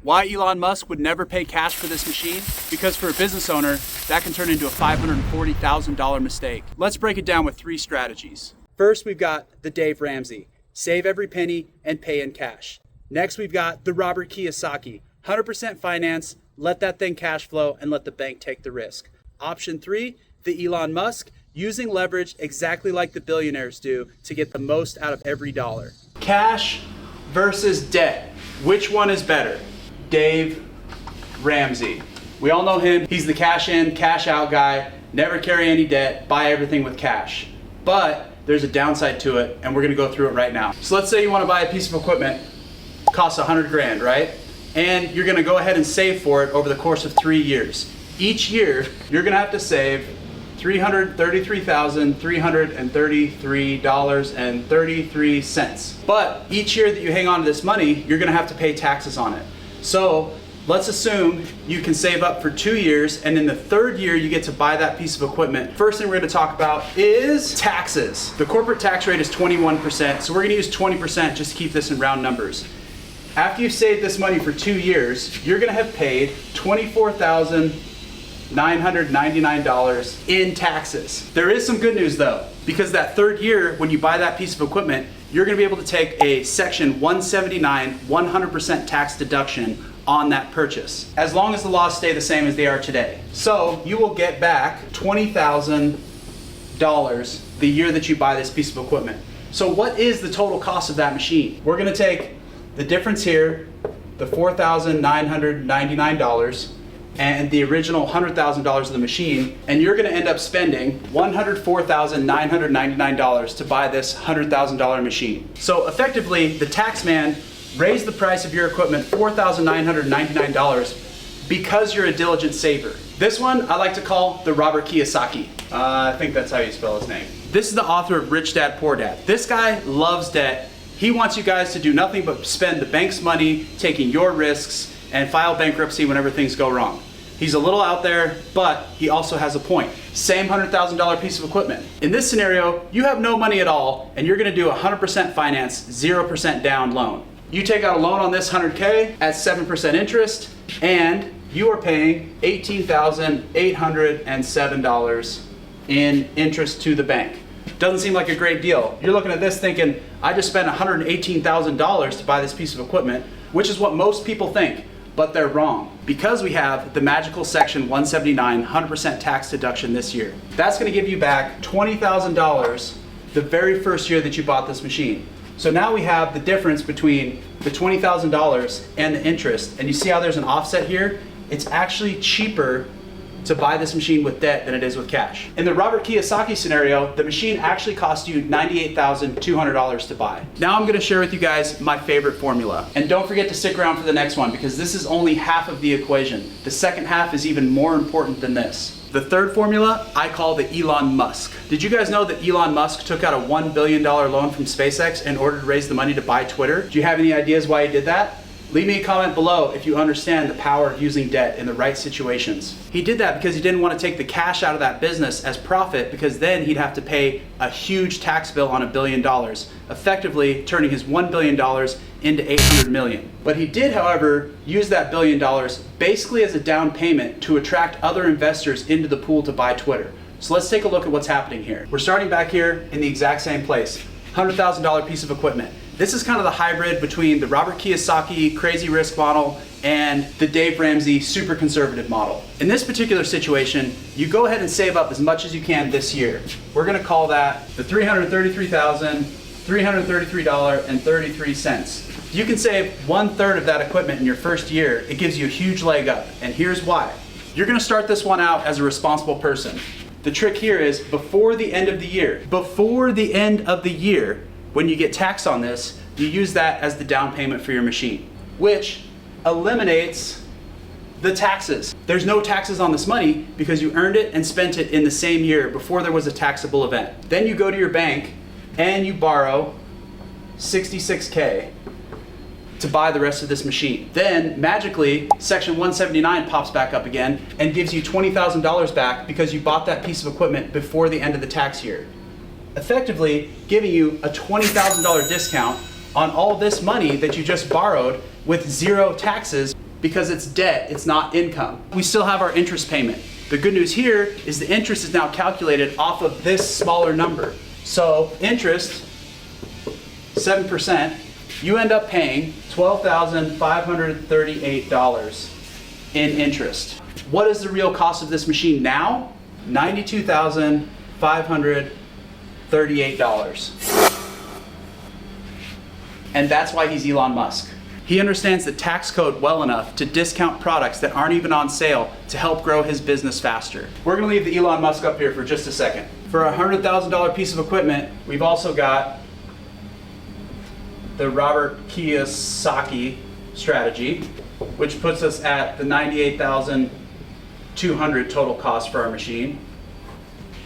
Why Elon Musk would never pay cash for this machine? Because for a business owner, that can turn into a $540,000 mistake. Let's break it down with 3 strategies. First, we've got the Dave Ramsey, save every penny and pay in cash. Next, we've got the Robert Kiyosaki, 100% finance, let that thing cash flow and let the bank take the risk. Option 3, the Elon Musk, using leverage exactly like the billionaires do to get the most out of every dollar. Cash versus debt. Which one is better? Dave Ramsey. We all know him. He's the cash in, cash out guy, never carry any debt, buy everything with cash. But there's a downside to it, and we're gonna go through it right now. So let's say you wanna buy a piece of equipment, costs 100 grand, right? And you're gonna go ahead and save for it over the course of 3 years. Each year, you're gonna have to save $333,333.33. But each year that you hang on to this money, you're gonna have to pay taxes on it. So let's assume you can save up for 2 years, and in the 3rd year you get to buy that piece of equipment. First thing we're gonna talk about is taxes. The corporate tax rate is 21%, so we're gonna use 20% just to keep this in round numbers. After you've saved this money for 2 years, you're gonna have paid $24,999 in taxes. There is some good news though, because that 3rd year, when you buy that piece of equipment, you're gonna be able to take a Section 179 100% tax deduction on that purchase, as long as the laws stay the same as they are today. So you will get back $20,000 the year that you buy this piece of equipment. So what is the total cost of that machine? We're gonna take the difference here, the $4,999, and the original $100,000 of the machine, and you're gonna end up spending $104,999 to buy this $100,000 machine. So effectively, the tax man raised the price of your equipment $4,999 because you're a diligent saver. This one I like to call the Robert Kiyosaki. I think that's how you spell his name. This is the author of Rich Dad, Poor Dad. This guy loves debt. He wants you guys to do nothing but spend the bank's money, taking your risks, and file bankruptcy whenever things go wrong. He's a little out there, but he also has a point. Same $100,000 piece of equipment. In this scenario, you have no money at all, and you're gonna do 100% finance, 0% down loan. You take out a loan on this 100K at 7% interest, and you are paying $18,807 in interest to the bank. Doesn't seem like a great deal. You're looking at this thinking, I just spent $118,000 to buy this piece of equipment, which is what most people think. But they're wrong, because we have the magical Section 179 100% tax deduction this year. That's gonna give you back $20,000 the very first year that you bought this machine. So now we have the difference between the $20,000 and the interest, and you see how there's an offset here? It's actually cheaper to buy this machine with debt than it is with cash. In the Robert Kiyosaki scenario, the machine actually cost you $98,200 to buy. Now I'm gonna share with you guys my favorite formula. And don't forget to stick around for the next one, because this is only half of the equation. The second half is even more important than this. The third formula I call the Elon Musk. Did you guys know that Elon Musk took out a $1 billion loan from SpaceX in order to raise the money to buy Twitter? Do you have any ideas why he did that? Leave me a comment below if you understand the power of using debt in the right situations. He did that because he didn't want to take the cash out of that business as profit, because then he'd have to pay a huge tax bill on $1 billion, effectively turning his $1 billion into $800 million. But he did, however, use that $1 billion basically as a down payment to attract other investors into the pool to buy Twitter. So let's take a look at what's happening here. We're starting back here in the exact same place, $100,000 piece of equipment. This is kind of the hybrid between the Robert Kiyosaki crazy risk model and the Dave Ramsey super conservative model. In this particular situation, you go ahead and save up as much as you can this year. We're gonna call that the $333,333.33. You can save 1/3 of that equipment in your first year. It gives you a huge leg up, and here's why. You're gonna start this one out as a responsible person. The trick here is before the end of the year, when you get taxed on this, you use that as the down payment for your machine, which eliminates the taxes. There's no taxes on this money because you earned it and spent it in the same year before there was a taxable event. Then you go to your bank and you borrow $66K to buy the rest of this machine. Then magically, Section 179 pops back up again and gives you $20,000 back because you bought that piece of equipment before the end of the tax year, effectively giving you a $20,000 discount on all this money that you just borrowed with 0 taxes because it's debt, it's not income. We still have our interest payment. The good news here is the interest is now calculated off of this smaller number. So interest, 7%, you end up paying $12,538 in interest. What is the real cost of this machine now? $92,538. And that's why he's Elon Musk. He understands the tax code well enough to discount products that aren't even on sale to help grow his business faster. We're gonna leave the Elon Musk up here for just a second. For a $100,000 piece of equipment, we've also got the Robert Kiyosaki strategy, which puts us at the $98,200 total cost for our machine.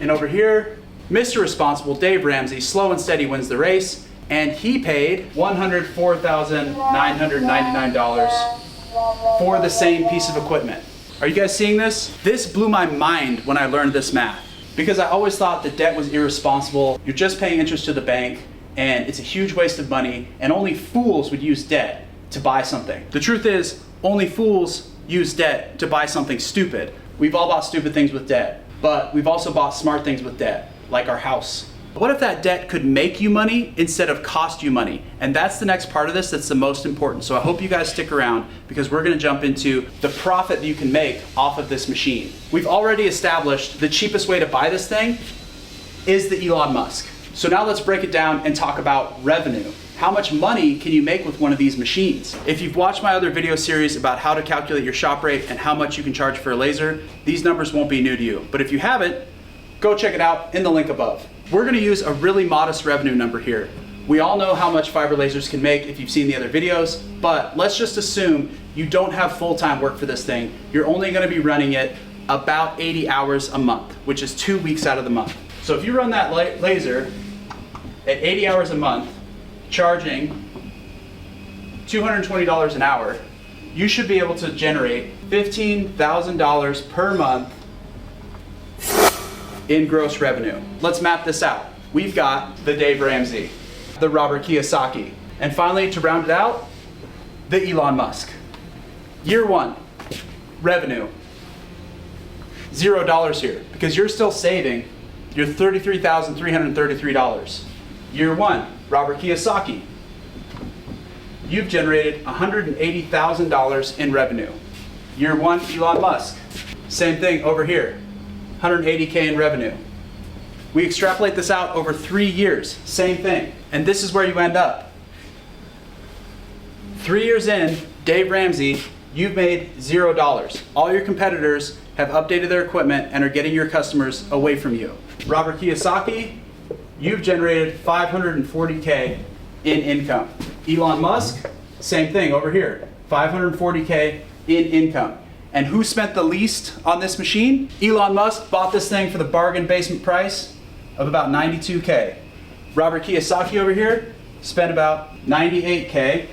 And over here, Mr. Responsible, Dave Ramsey, slow and steady wins the race. And he paid $104,999 for the same piece of equipment. Are you guys seeing this? This blew my mind when I learned this math, because I always thought that debt was irresponsible. You're just paying interest to the bank, and it's a huge waste of money, and only fools would use debt to buy something. The truth is, only fools use debt to buy something stupid. We've all bought stupid things with debt, but we've also bought smart things with debt, like our house. What if that debt could make you money instead of cost you money? And that's the next part of this that's the most important. So I hope you guys stick around, because we're gonna jump into the profit that you can make off of this machine. We've already established the cheapest way to buy this thing is the Elon Musk. So now let's break it down and talk about revenue. How much money can you make with one of these machines? If you've watched my other video series about how to calculate your shop rate and how much you can charge for a laser, these numbers won't be new to you. But if you haven't, go check it out in the link above. We're gonna use a really modest revenue number here. We all know how much fiber lasers can make if you've seen the other videos, but let's just assume you don't have full-time work for this thing. You're only gonna be running it about 80 hours a month, which is 2 weeks out of the month. So if you run that laser at 80 hours a month, charging $220 an hour, you should be able to generate $15,000 per month in gross revenue. Let's map this out. We've got the Dave Ramsey, the Robert Kiyosaki, and finally, to round it out, the Elon Musk. Year one, revenue, $0 here, because you're still saving your $33,333. Year one, Robert Kiyosaki, you've generated $180,000 in revenue. Year one, Elon Musk, same thing over here. 180K in revenue. We extrapolate this out over 3 years, same thing. And this is where you end up. 3 years in, Dave Ramsey, you've made $0. All your competitors have updated their equipment and are getting your customers away from you. Robert Kiyosaki, you've generated 540K in income. Elon Musk, same thing over here, 540K in income. And who spent the least on this machine? Elon Musk bought this thing for the bargain basement price of about 92K. Robert Kiyosaki over here spent about 98K.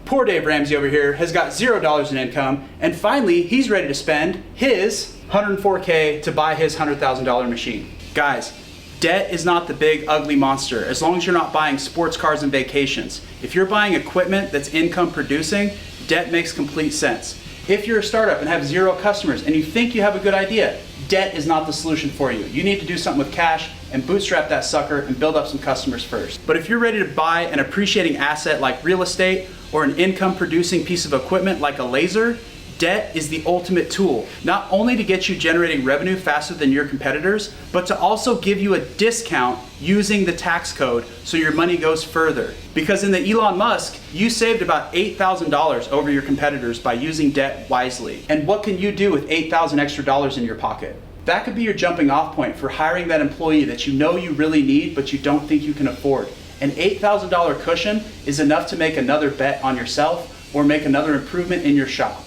Poor Dave Ramsey over here has got $0 in income, and finally he's ready to spend his 104K to buy his $100,000 machine. Guys, debt is not the big ugly monster as long as you're not buying sports cars and vacations. If you're buying equipment that's income producing, debt makes complete sense. If you're a startup and have 0 customers and you think you have a good idea, debt is not the solution for you. You need to do something with cash and bootstrap that sucker and build up some customers first. But if you're ready to buy an appreciating asset like real estate or an income producing piece of equipment like a laser, debt is the ultimate tool, not only to get you generating revenue faster than your competitors, but to also give you a discount using the tax code so your money goes further. Because in the Elon Musk, you saved about $8,000 over your competitors by using debt wisely. And what can you do with $8,000 extra dollars in your pocket? That could be your jumping off point for hiring that employee that you know you really need, but you don't think you can afford. An $8,000 cushion is enough to make another bet on yourself or make another improvement in your shop.